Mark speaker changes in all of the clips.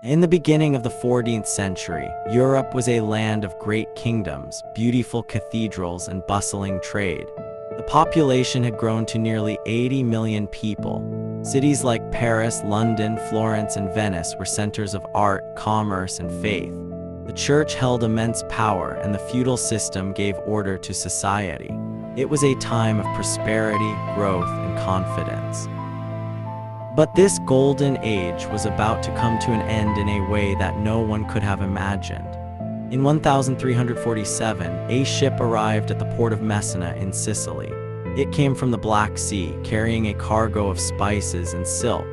Speaker 1: In the beginning of the 14th century, Europe was a land of great kingdoms, beautiful cathedrals, and bustling trade. The population had grown to nearly 80 million people. Cities like Paris, London, Florence, and Venice were centers of art, commerce, and faith. The church held immense power, and the feudal system gave order to society. It was a time of prosperity, growth, and confidence. But this golden age was about to come to an end in a way that no one could have imagined. In 1347, a ship arrived at the port of Messina in Sicily. It came from the Black Sea, carrying a cargo of spices and silk,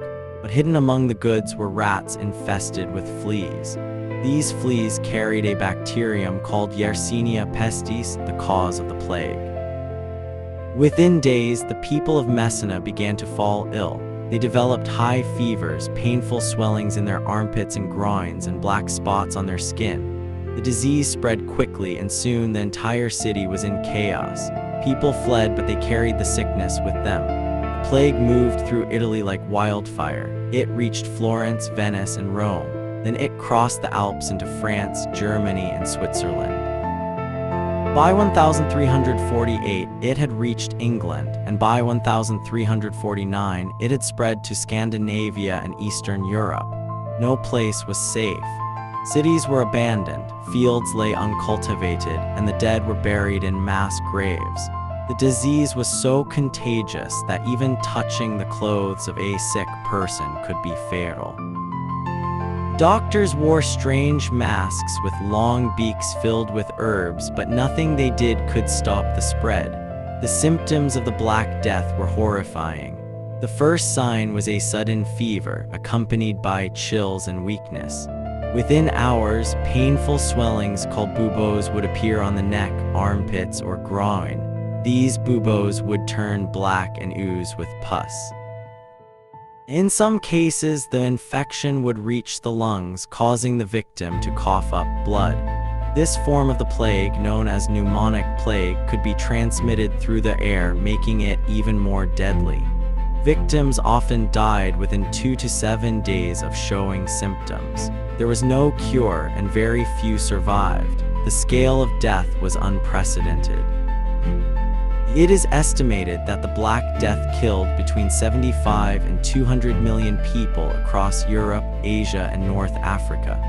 Speaker 1: but hidden among the goods were rats infested with fleas. These fleas carried a bacterium called Yersinia pestis, the cause of the plague. Within days, the people of Messina began to fall ill. They developed high fevers, painful swellings in their armpits and groins, and black spots on their skin. The disease spread quickly, and soon the entire city was in chaos. People fled, but they carried the sickness with them. The plague moved through Italy like wildfire. It reached Florence, Venice, and Rome. Then it crossed the Alps into France, Germany, and Switzerland. By 1348, it had reached England, and by 1349, it had spread to Scandinavia and Eastern Europe. No place was safe. Cities were abandoned, fields lay uncultivated, and the dead were buried in mass graves. The disease was so contagious that even touching the clothes of a sick person could be fatal. Doctors wore strange masks with long beaks filled with herbs, but nothing they did could stop the spread. The symptoms of the Black Death were horrifying. The first sign was a sudden fever, accompanied by chills and weakness. Within hours, painful swellings called buboes would appear on the neck, armpits, or groin. These buboes would turn black and ooze with pus. In some cases, the infection would reach the lungs, causing the victim to cough up blood. This form of the plague, known as pneumonic plague, could be transmitted through the air, making it even more deadly. Victims often died within 2 to 7 days of showing symptoms. There was no cure, and very few survived. The scale of death was unprecedented. It is estimated that the Black Death killed between 75 and 200 million people across Europe, Asia, and North Africa.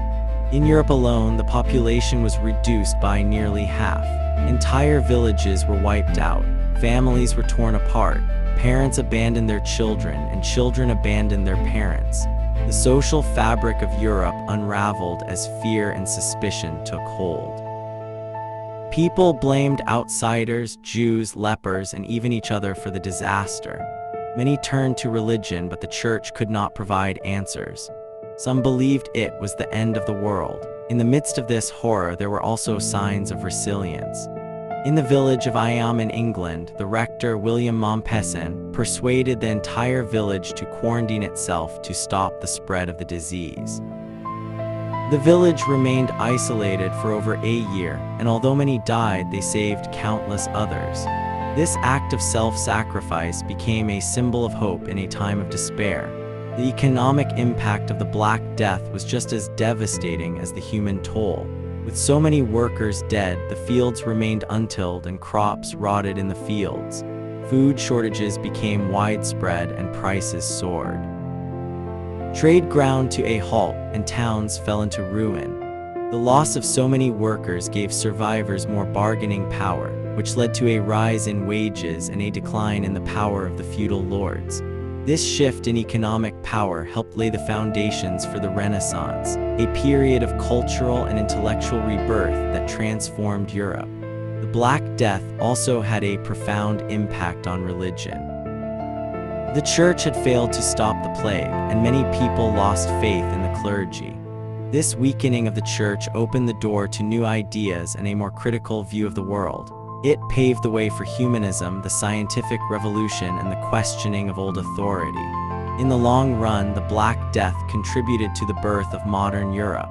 Speaker 1: In Europe alone, the population was reduced by nearly half. Entire villages were wiped out. Families were torn apart. Parents abandoned their children, and children abandoned their parents. The social fabric of Europe unraveled as fear and suspicion took hold. People blamed outsiders, Jews, lepers, and even each other for the disaster. Many turned to religion, but the church could not provide answers. Some believed it was the end of the world. In the midst of this horror, there were also signs of resilience. In the village of Eyam in England, the rector, William Mompesson, persuaded the entire village to quarantine itself to stop the spread of the disease. The village remained isolated for over a year, and although many died, they saved countless others. This act of self-sacrifice became a symbol of hope in a time of despair. The economic impact of the Black Death was just as devastating as the human toll. With so many workers dead, the fields remained untilled and crops rotted in the fields. Food shortages became widespread and prices soared. Trade ground to a halt, and towns fell into ruin. The loss of so many workers gave survivors more bargaining power, which led to a rise in wages and a decline in the power of the feudal lords. This shift in economic power helped lay the foundations for the Renaissance, a period of cultural and intellectual rebirth that transformed Europe. The Black Death also had a profound impact on religion. The church had failed to stop the plague, and many people lost faith in the clergy. This weakening of the church opened the door to new ideas and a more critical view of the world. It paved the way for humanism, the scientific revolution, and the questioning of old authority. In the long run, the Black Death contributed to the birth of modern Europe.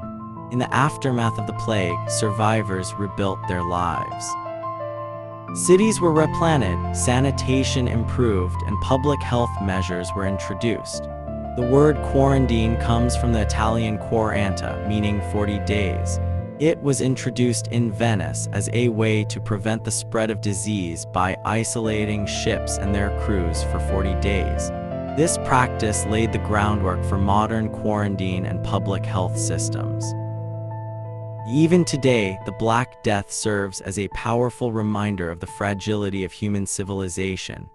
Speaker 1: In the aftermath of the plague, survivors rebuilt their lives. Cities were replanted, sanitation improved, and public health measures were introduced. The word quarantine comes from the Italian quaranta, meaning 40 days. It was introduced in Venice as a way to prevent the spread of disease by isolating ships and their crews for 40 days. This practice laid the groundwork for modern quarantine and public health systems. Even today, the Black Death serves as a powerful reminder of the fragility of human civilization.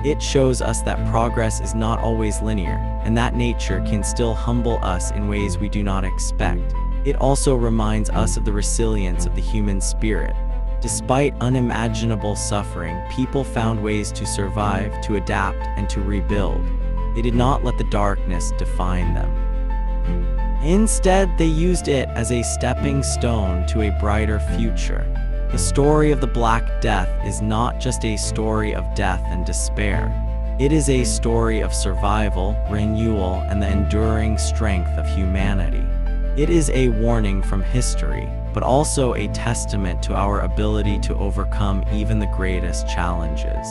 Speaker 1: It shows us that progress is not always linear, and that nature can still humble us in ways we do not expect. It also reminds us of the resilience of the human spirit. Despite unimaginable suffering, people found ways to survive, to adapt, and to rebuild. They did not let the darkness define them. Instead, they used it as a stepping stone to a brighter future. The story of the Black Death is not just a story of death and despair. It is a story of survival, renewal, and the enduring strength of humanity. It is a warning from history, but also a testament to our ability to overcome even the greatest challenges.